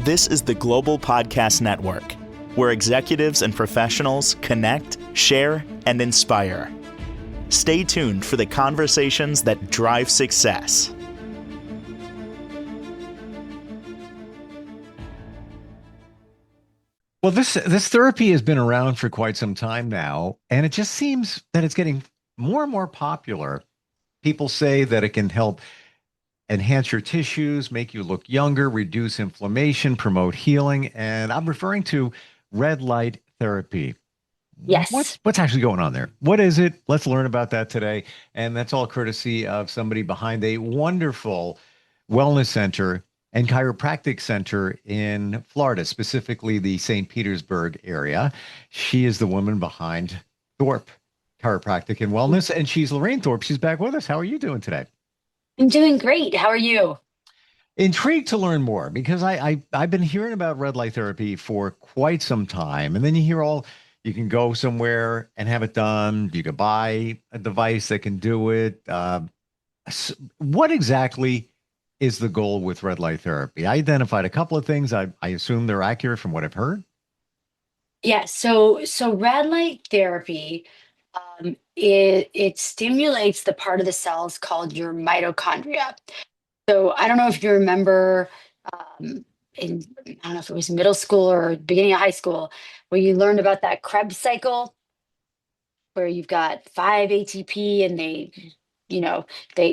This is the Global Podcast Network, where executives and professionals connect, share, and inspire. Stay tuned for the conversations that drive success. Well, this therapy has been around for quite some time now, and it just seems that it's getting more and more popular. People say that it can help enhance your tissues, make you look younger, reduce inflammation, promote healing, and I'm referring to red light therapy. Yes. What's actually going on there? What is it? Let's learn about that today, and that's all courtesy of somebody behind a wonderful wellness center and chiropractic center in Florida, specifically the St. Petersburg area. She is the woman behind Thorpe Chiropractic and Wellness, and she's Lorraine Thorpe. She's back with us. How are you doing today? I'm doing great. How are you? Intrigued to learn more because I've been hearing about red light therapy for quite some time, and then you hear all you can go somewhere and have it done. You could buy a device that can do it. What exactly is the goal with red light therapy? I identified a couple of things. I assume they're accurate from what I've heard. So red light therapy, it stimulates the part of the cells called your mitochondria. So I don't know if you remember in I don't know if it was middle school or beginning of high school, where you learned about that Krebs cycle, where you've got 5 ATP and they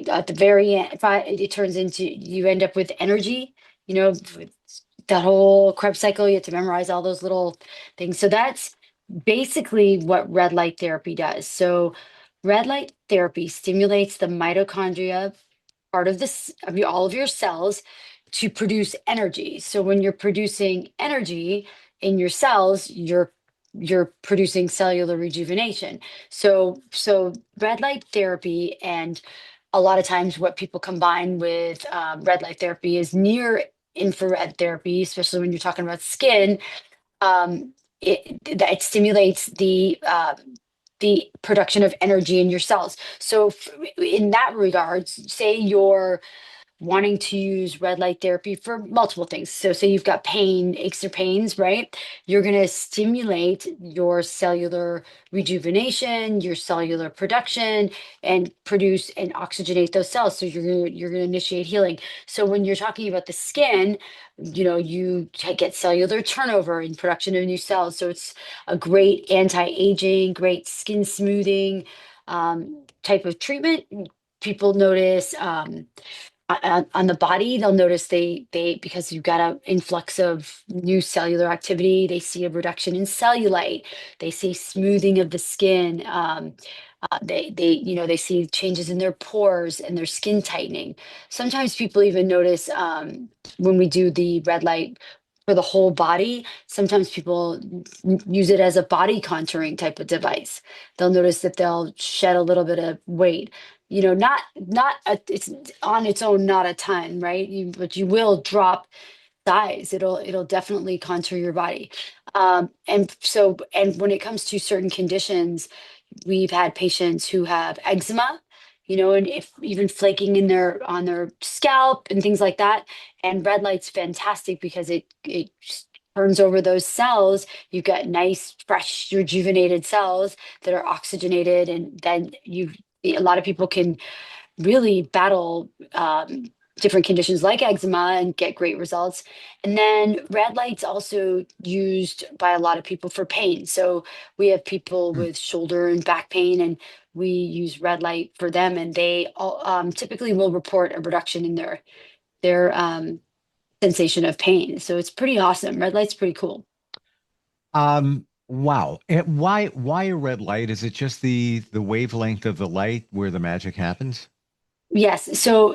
at the very end, it turns into you end up with energy, with that whole Krebs cycle. You have to memorize all those little things. So that's basically what red light therapy does. So red light therapy stimulates the mitochondria part of all of your cells to produce energy. So when you're producing energy in your cells, you're producing cellular rejuvenation. So red light therapy, and a lot of times what people combine with red light therapy is near infrared therapy, especially when you're talking about skin. It stimulates the production of energy in your cells. So in that regards, say you're wanting to use red light therapy for multiple things. So say you've got pain, aches or pains, right? You're going to stimulate your cellular rejuvenation, your cellular production, and produce and oxygenate those cells. So you're going to initiate healing. So when you're talking about the skin, get cellular turnover and production of new cells. So it's a great anti-aging, great skin smoothing type of treatment. People notice on the body, they'll notice they because you've got an influx of new cellular activity. They see a reduction in cellulite. They see smoothing of the skin. They see changes in their pores and their skin tightening. Sometimes people even notice when we do the red light for the whole body. Sometimes people use it as a body contouring type of device. They'll notice that they'll shed a little bit of weight. It's on its own, not a ton, right? But you will drop size. It'll definitely contour your body. And when it comes to certain conditions, we've had patients who have eczema, and if even flaking in their on their scalp and things like that. And red light's fantastic because it just turns over those cells. You've got nice, fresh, rejuvenated cells that are oxygenated, and then a lot of people can really battle different conditions like eczema and get great results. And then red light's also used by a lot of people for pain. So we have people Hmm. with shoulder and back pain, and we use red light for them, and they all, typically will report a reduction in their sensation of pain. So it's pretty awesome. Red light's pretty cool. Wow. And why a red light? Is it just the wavelength of the light where the magic happens? Yes, so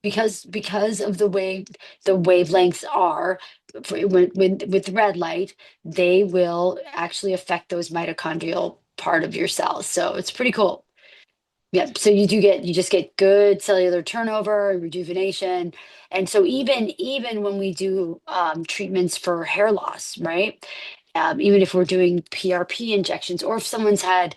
because of the way the wavelengths are when with red light, they will actually affect those mitochondrial part of your cells. So it's pretty cool. Yeah, so you just get good cellular turnover and rejuvenation. And so even when we do treatments for hair loss, right? even if we're doing PRP injections, or if someone's had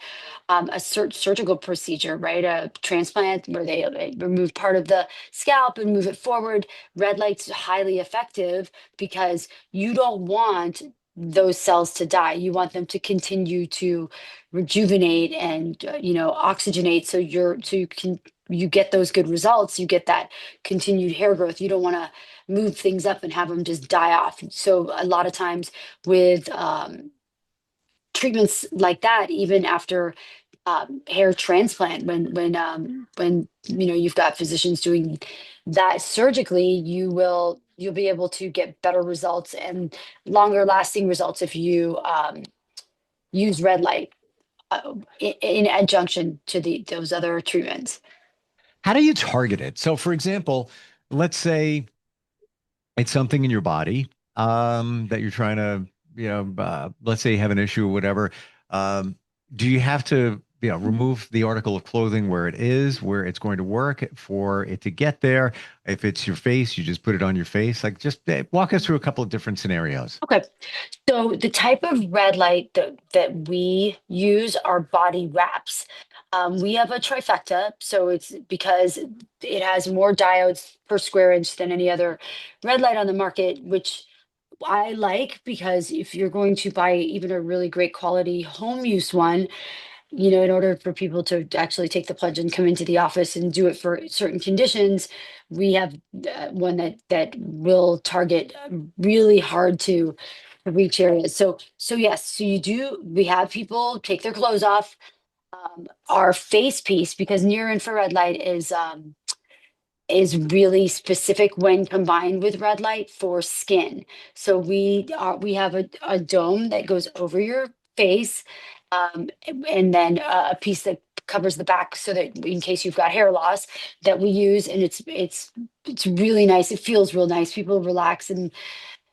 a surgical procedure, right? A transplant where they remove part of the scalp and move it forward. Red light's highly effective because you don't want those cells to die. You want them to continue to rejuvenate and oxygenate, so you get those good results. You get that continued hair growth. You don't want to move things up and have them just die off. So a lot of times with treatments like that, even after hair transplant, when you've got physicians doing that surgically, you'll be able to get better results and longer lasting results if you use red light in adjunction to those other treatments. How do you target it? So, for example, let's say it's something in your body that you're trying to, let's say you have an issue or whatever. Um, do you have to, remove the article of clothing where it is, where it's going to work for it to get there? If it's your face, you just put it on your face. Like, just walk us through a couple of different scenarios. Okay. So the type of red light that we use are body wraps. We have a trifecta, so it's because it has more diodes per square inch than any other red light on the market, which I like, because if you're going to buy even a really great quality home use one, in order for people to actually take the plunge and come into the office and do it for certain conditions, we have one that will target really hard to reach areas. So yes, so we have people take their clothes off. Our face piece, because near infrared light is really specific when combined with red light for skin. So we have a dome that goes over your face, and then a piece that covers the back, so that in case you've got hair loss, that we use. And it's really nice. It feels real nice. People relax, and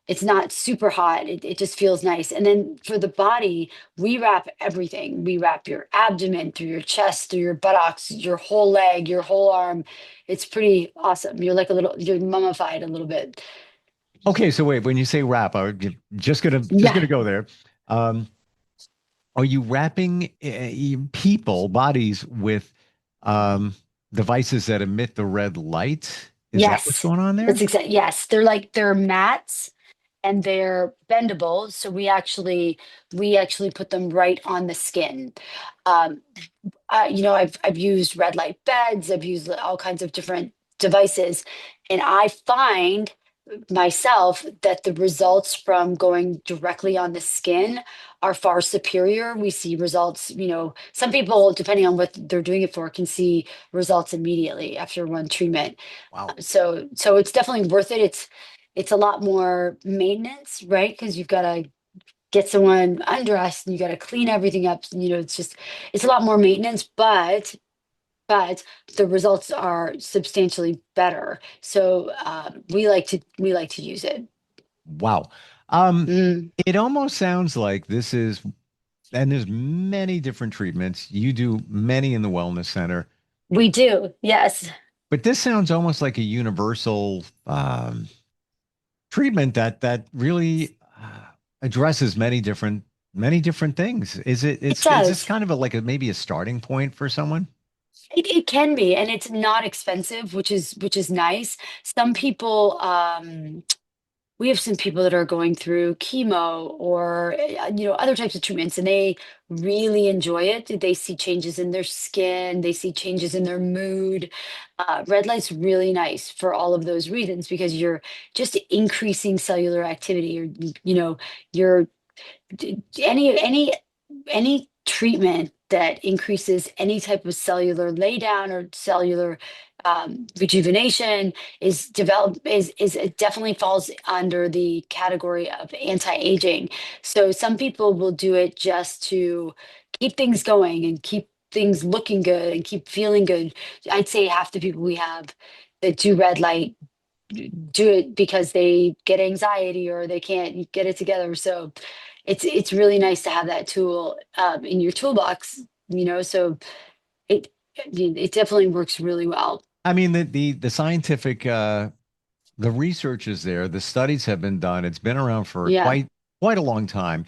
it's not super hot. It just feels nice. And then for the body, we wrap everything. We wrap your abdomen, through your chest, through your buttocks, your whole leg, your whole arm. It's pretty awesome. You're mummified a little bit. Okay, so wait, when you say wrap, just gonna Yeah. go there. Um, are you wrapping people, bodies with um, devices that emit the red light? Is that what's Yes. going on there? Yes. They're mats, and they're bendable. So we actually put them right on the skin. Um, I've used red light beds. I've used all kinds of different devices, and I find myself that the results from going directly on the skin are far superior. We see results, some people, depending on what they're doing it for, can see results immediately after one treatment. Wow. So it's definitely worth it. It's a lot more maintenance, right? Because you've got to get someone undressed and you got to clean everything up. It's a lot more maintenance, but the results are substantially better. So we like to use it. Wow. Um, Mm, it almost sounds like this is, and there's many different treatments. You do many in the wellness center, we do, yes. but this sounds almost like a universal treatment that really addresses many different things. It Is this does. kind of maybe a starting point for someone? It can be, and it's not expensive, which is nice. Some people, we have some people that are going through chemo, or other types of treatments, and they really enjoy it. They see changes in their skin, they see changes in their mood. Red light's really nice for all of those reasons, because you're just increasing cellular activity, or you're any treatment that increases any type of cellular laydown or cellular rejuvenation is it definitely falls under the category of anti-aging. So some people will do it just to keep things going and keep things looking good and keep feeling good. I'd say half the people we have that do red light do it because they get anxiety or they can't get it together. So it's really nice to have that tool in your toolbox, so it it definitely works really well. I mean, the scientific the research is there, the studies have been done. It's been around for Yeah. quite a long time.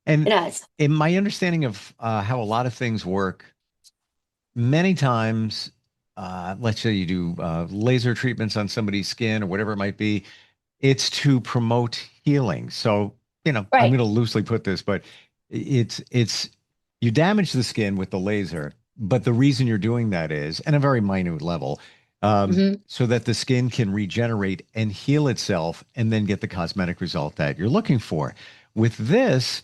And It has. in my understanding of how a lot of things work, many times, let's say you do laser treatments on somebody's skin or whatever it might be, it's to promote healing. So, I'm Right. going to loosely put this, but it's you damage the skin with the laser, but the reason you're doing that is, at a very minute level, Hmm. so that the skin can regenerate and heal itself and then get the cosmetic result that you're looking for. With this,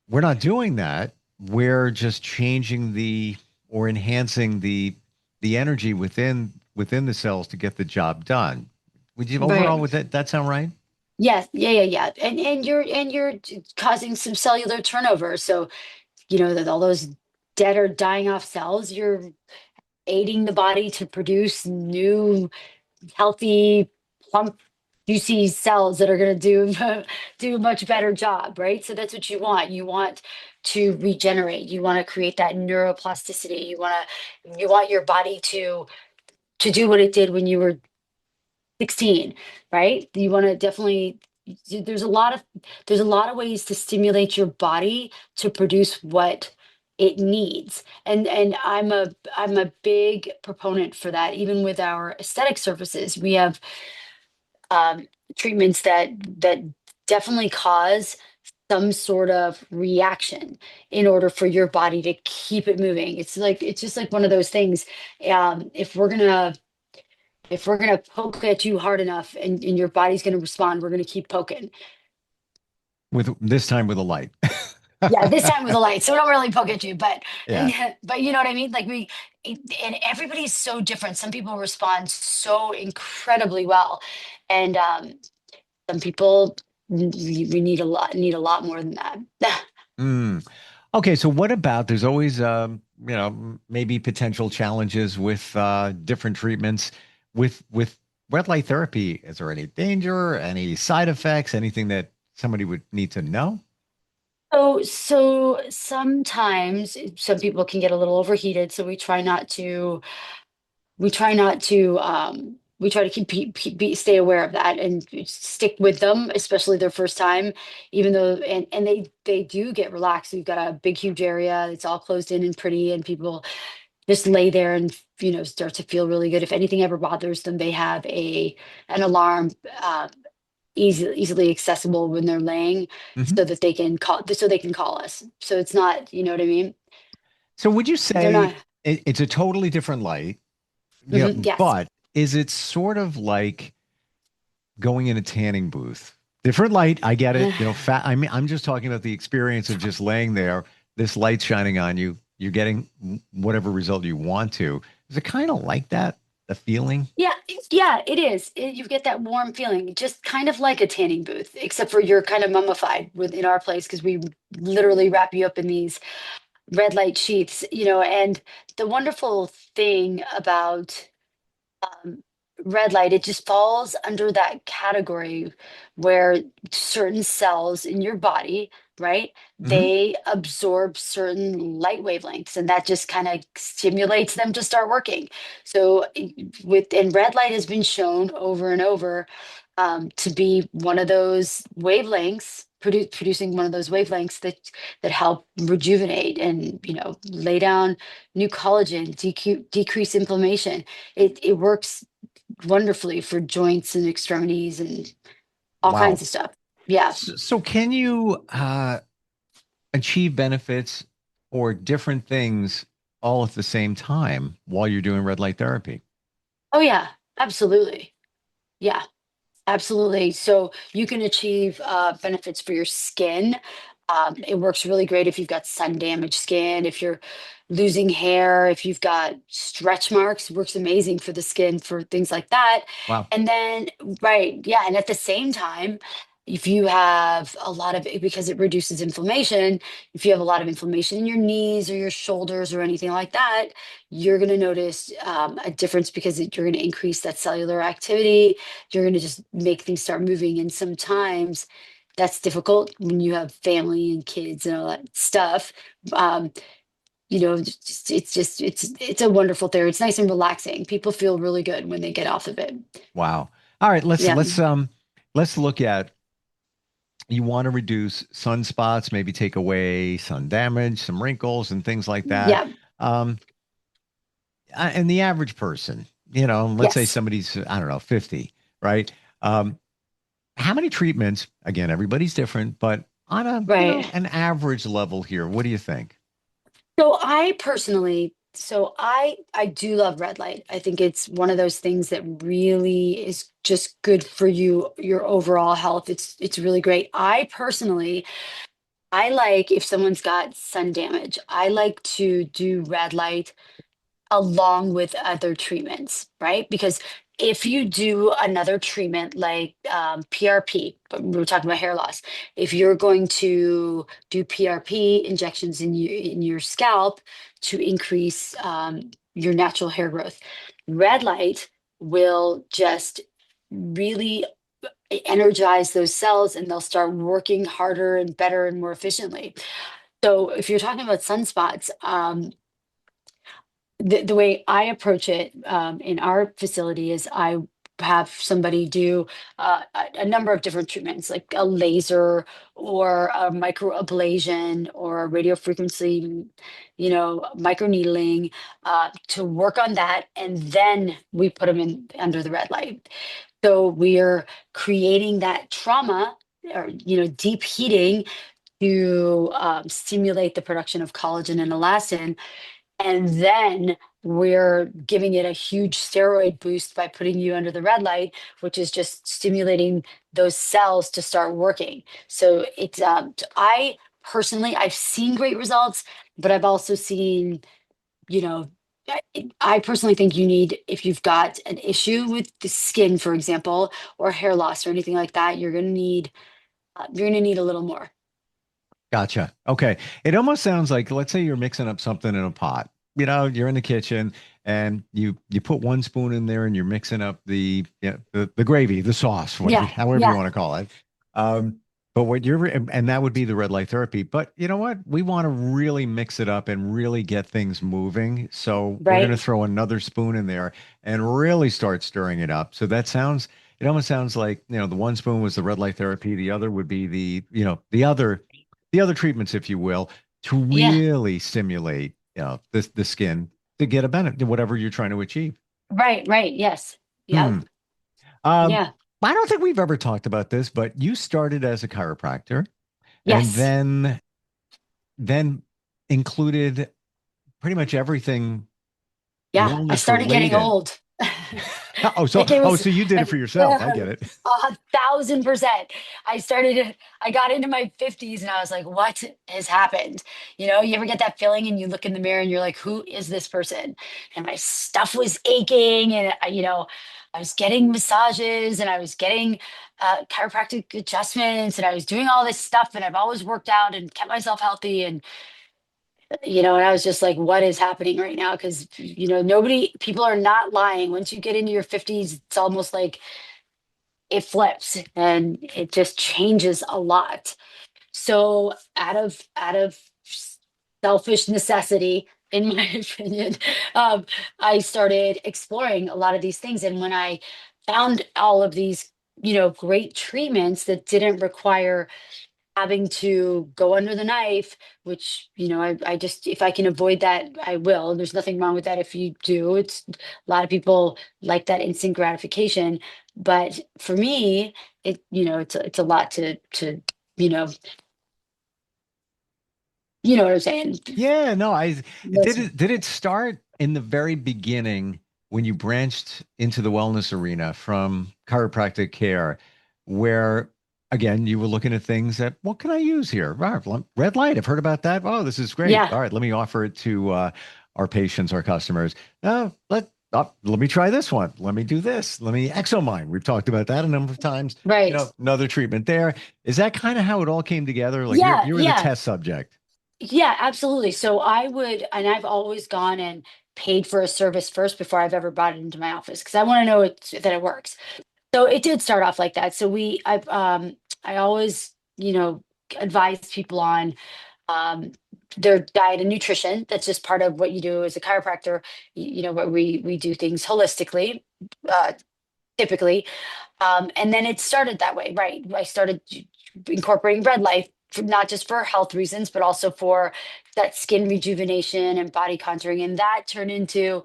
we're not doing that. We're just changing the or enhancing the energy within the cells to get the job done. Would you overall Right. would that sound right? Yes. Yeah. Yeah. Yeah. And you're causing some cellular turnover. So, that all those dead or dying off cells, you're aiding the body to produce new, healthy, plump, juicy cells that are going to do a much better job, right? So that's what you want. You want to regenerate. You want to create that neuroplasticity. You want your body to do what it did when you were 16, right? You want to definitely, there's a lot of ways to stimulate your body to produce what it needs. And I'm a big proponent for that. Even with our aesthetic services, we have treatments that definitely cause some sort of reaction in order for your body to keep it moving. It's just like one of those things. If we're gonna poke at you hard enough and your body's gonna respond, we're gonna keep poking. With this time with a light. Yeah, this time with a light, so we don't really poke at you, but Yeah. but you know what I mean? Like and everybody's so different. Some people respond so incredibly well, and some people we need a lot more than that. Mm. Okay, so what about there's always maybe potential challenges with different treatments with red light therapy. Is there any danger, any side effects, anything that somebody would need to know? So sometimes some people can get a little overheated, so we try to stay aware of that and stick with them, especially their first time, even though and they do get relaxed. We've got a big huge area, it's all closed in and pretty, and people just lay there and start to feel really good. If anything ever bothers them, they have a an alarm, easily accessible when they're laying, Hmm. so they can call us. So it's not, you know what I mean? So would you They're say not. it's a totally different light, Mhm, yes. but is it sort of like going in a tanning booth? Different light, I get it. I mean, I'm just talking about the experience of just laying there, this light shining on you, you're getting whatever result you want to. Is it kind of like that, the feeling? Yeah, yeah, it is. You get that warm feeling, just kind of like a tanning booth, except for you're kind of mummified within our place because we literally wrap you up in these red light sheaths, and the wonderful thing about um, red light, it just falls under that category where certain cells in your body, right, Hmm. they absorb certain light wavelengths, and that just kind of stimulates them to start working. So, and red light has been shown over and over to be one of those wavelengths. Producing one of those wavelengths that help rejuvenate and lay down new collagen, decrease inflammation. It works wonderfully for joints and extremities and all kinds Wow. of stuff. Yeah. So can you achieve benefits or different things all at the same time while you're doing red light therapy? Oh yeah, absolutely. Yeah. Absolutely. So you can achieve benefits for your skin. It works really great if you've got sun damaged skin, if you're losing hair, if you've got stretch marks, it works amazing for the skin for things like that. Wow. And then, right, yeah. And at the same time, if you have a lot of, because it reduces inflammation, if you have a lot of inflammation in your knees or your shoulders or anything like that, you're going to notice a difference because you're going to increase that cellular activity. You're going to just make things start moving. And sometimes that's difficult when you have family and kids and all that stuff. Um, it's a wonderful therapy. It's nice and relaxing. People feel really good when they get off of it. Wow. All right, let's Yeah. let's look at you want to reduce sunspots, maybe take away sun damage, some wrinkles and things like that. Yeah. Um, and the average person, let's say Yes. somebody's, I don't know, 50, right? Um, how many treatments, again, everybody's different, but on Right. an average level here, what do you think? So I personally, so I do love red light. I think it's one of those things that really is just good for you, your overall health. It's really great. I personally, I like if someone's got sun damage, I like to do red light along with other treatments, right? Because if you do another treatment like PRP, but we were talking about hair loss, if you're going to do PRP injections in your scalp to increase your natural hair growth, red light will just really energize those cells and they'll start working harder and better and more efficiently. So if you're talking about sunspots, the way I approach it in our facility is I have somebody do a number of different treatments, like a laser or a microablation or a radio frequency, microneedling to work on that, and then we put them in under the red light. So we're creating that trauma or deep heating to stimulate the production of collagen and elastin, and then we're giving it a huge steroid boost by putting you under the red light, which is just stimulating those cells to start working. So I personally, I've seen great results, but I've also seen, you know, I personally think you need, if you've got an issue with the skin, for example, or hair loss or anything like that, you're going to need a little more. Gotcha. Okay. It almost sounds like, let's say you're mixing up something in a pot. You're in the kitchen and you put one spoon in there and you're mixing up the gravy, the sauce, Yeah. however you Yeah. want to call it. Um, but and that would be the red light therapy. But you know what? We want to really mix it up and really get things moving. So we're going to Right. throw another spoon in there and really start stirring it up. So it almost sounds like, the one spoon was the red light therapy. The other would be the other treatments, if you will, to Yeah. really stimulate, the skin to get a benefit, whatever you're trying to achieve. Right. Right. Yes. Hmm. Yep. Um, Yeah. I don't think we've ever talked about this, but you started as a chiropractor and Yes. then included pretty much everything Yeah. I wellness started getting related. old. Oh, so Like it was so you did it for yourself. I get it. 1,000%. I got into my 50s and I was like, what has happened? You ever get that feeling and you look in the mirror and you're like, who is this person? And my stuff was aching and, I was getting massages and I was getting chiropractic adjustments and I was doing all this stuff and I've always worked out and kept myself healthy. And I was just like, what is happening right now? Because, people are not lying. Once you get into your 50s, it's almost like it flips and it just changes a lot. So out of selfish necessity, in my opinion, um, I started exploring a lot of these things. And when I found all of these, great treatments that didn't require having to go under the knife, which, I just, if I can avoid that, I will. There's nothing wrong with that if you do. It's a lot of people like that instant gratification. But for me, it's a lot to, you know, you know what I'm saying? Yeah, no, I did Listen. it start in the very beginning when you branched into the wellness arena from chiropractic care, where again you were looking at things that what can I use here? Red light, I've heard about that. Oh, this is great. Yeah, All right, let me offer it to our patients, our customers. Let me try this one. Let me do this. Let me exomine. We've talked about that a number of times. right. Another treatment there. Is that kind of how it all came together? Like Yeah, you were the yeah. test subject. Yeah, absolutely. So I would, and I've always gone and paid for a service first before I've ever brought it into my office because I want to know that it works. So it did start off like that. So I always, advise people on um, their diet and nutrition. That's just part of what you do as a chiropractor. Where we do things holistically, uh, typically. And then it started that way, right? I started incorporating red light, not just for health reasons, but also for that skin rejuvenation and body contouring. And that turned into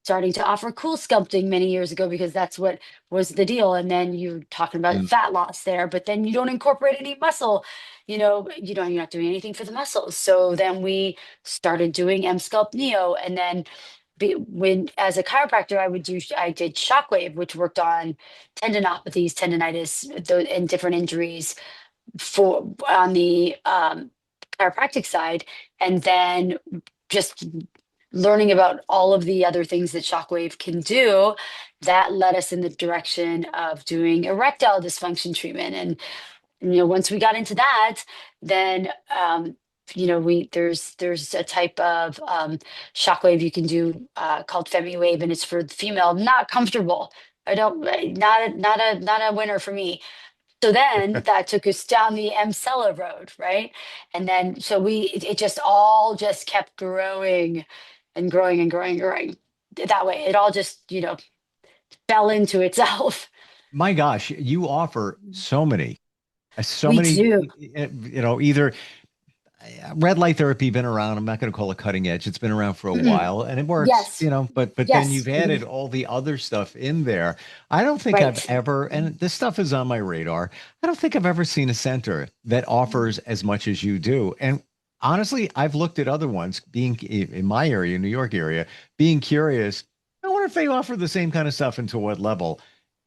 starting to offer cool sculpting many years ago because that's what was the deal. And then you're talking about Mm. fat loss there, but then you don't incorporate any muscle. You're not doing anything for the muscles. So then we started doing M Sculpt Neo, and then when as a chiropractor, I did Shockwave, which worked on tendinopathies, tendinitis, and different injuries for on the chiropractic side, and then just learning about all of the other things that Shockwave can do, that led us in the direction of doing erectile dysfunction treatment. And once we got into that, then we there's a type of shockwave you can do called FemiWave, and it's for the female not comfortable. I don't not a winner for me. So then that took us down the Emsella road, right? And then so it just all just kept growing and growing and growing and growing. That way, it all just fell into itself. My gosh, you offer so We many, do. either red light therapy been around. I'm not going to call it cutting edge. It's been around for a Mm-mm. while and it works, Yes. but then Yes. you've added all the other stuff in there. I don't think I've Right. ever, and this stuff is on my radar. I don't think I've ever seen a center that offers as much as you do. And honestly, I've looked at other ones being in my area, New York area, being curious. I wonder if they offer the same kind of stuff and to what level.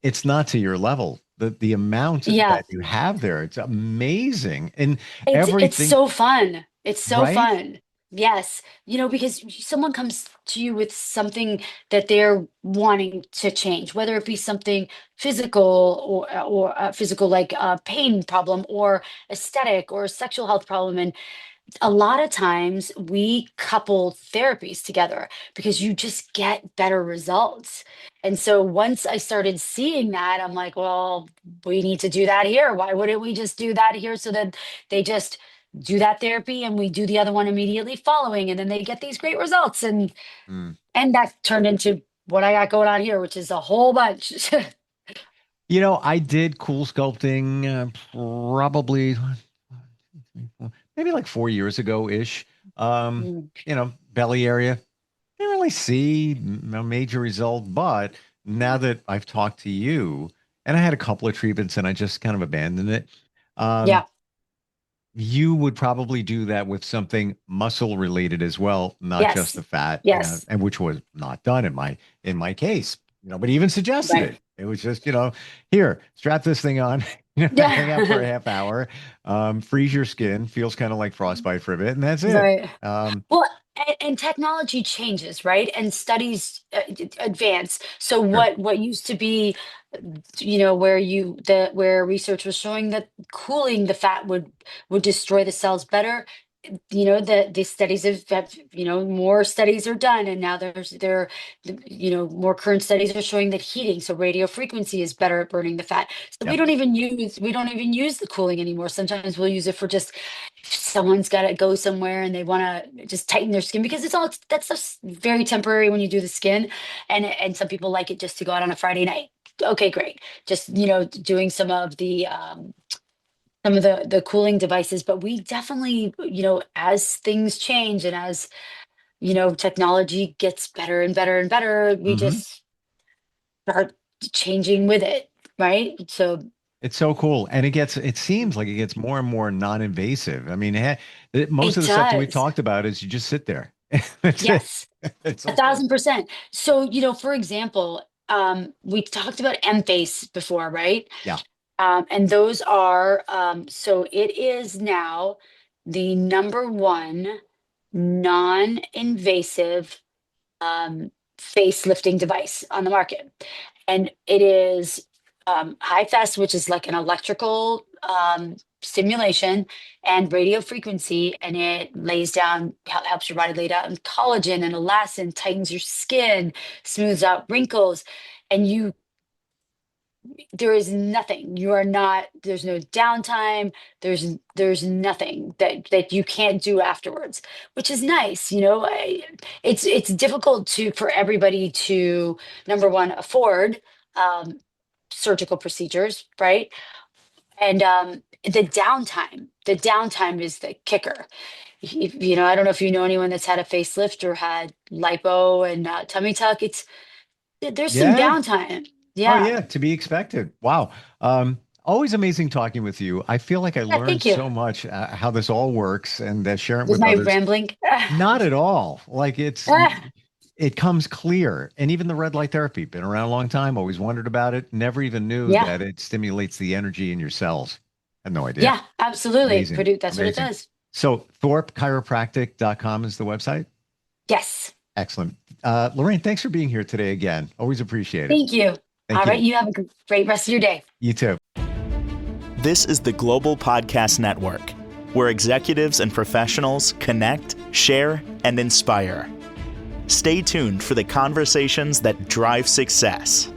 It's not to your level. The amount Yeah. that you have there, it's amazing. And It's everything, so fun. It's so right? fun. Yes. Because someone comes to you with something that they're wanting to change, whether it be something physical or physical like a pain problem or aesthetic or a sexual health problem. And a lot of times we couple therapies together because you just get better results. And so once I started seeing that, I'm like, well, we need to do that here. Why wouldn't we just do that here so that they just do that therapy and we do the other one immediately following, and then they get these great results. Mm. And that turned into what I got going on here, which is a whole bunch. I did cool sculpting probably maybe like 4 years ago ish. Mm, Belly area. Didn't really see a major result, but now that I've talked to you, and I had a couple of treatments and I just kind of abandoned it. Um, yeah. you would probably do that with something muscle related as well, not just Yes. the fat, Yes. and which was not done in my case. But he even suggested Right. it. It was just, here, strap this thing on, hang out for a Yeah. half hour, freeze your skin, feels kind of like frostbite for a bit, and that's it. Right. Well, and technology changes, right? And studies advance. So Sure. what used to be, where research was showing that cooling the fat would destroy the cells better. The studies more studies are done, and now more current studies are showing that heating, so radio frequency is better at burning the fat. So we Yep. don't even use the cooling anymore. Sometimes we'll use it for just if someone's got to go somewhere and they want to just tighten their skin, because that's just very temporary when you do the skin, and some people like it just to go out on a Friday night. Okay, great. Just doing some of the cooling devices. But we definitely, as things change and as technology gets better and better and better, we Hmm. just start changing with it, right? So It's so cool. And it seems like it gets more and more non-invasive. I mean, most it of the stuff that we does. talked about is you just sit there. That's it. Yes. It's A okay. 1000%. So, for example, we talked about M-Face before, right? Yeah. And those are, so it is now the number one non-invasive face lifting device on the market. And it is high fast, which is like an electrical stimulation and radio frequency, and it lays down, helps your body lay down collagen and elastin, tightens your skin, smooths out wrinkles, and there is nothing. You are not, there's no downtime. There's nothing that you can't do afterwards, which is nice. It's difficult for everybody to, number one, afford um, surgical procedures, right? And the downtime is the kicker. I don't know if you know anyone that's had a facelift or had lipo and tummy tuck. There's some Yeah. downtime. Oh, Yeah. yeah. To be expected. Wow. Always amazing talking with you. I feel like I Yeah. learned Thank you. so much how this all works and share it Was with my others. rambling? Not at all. Like Ah, it comes clear. And even the red light therapy, been around a long time, always wondered about it, never even knew yeah. that it stimulates the energy in your cells. Had no idea. Yeah. Absolutely. Amazing. That's what it Amazing. does. So ThorpeChiropractic.com is the website. Yes. Excellent. Lorraine, thanks for being here today again. Always appreciate it. Thank you. Thank All right. you. You have a great rest of your day. You too. This is the Global Podcast Network, where executives and professionals connect, share, and inspire. Stay tuned for the conversations that drive success.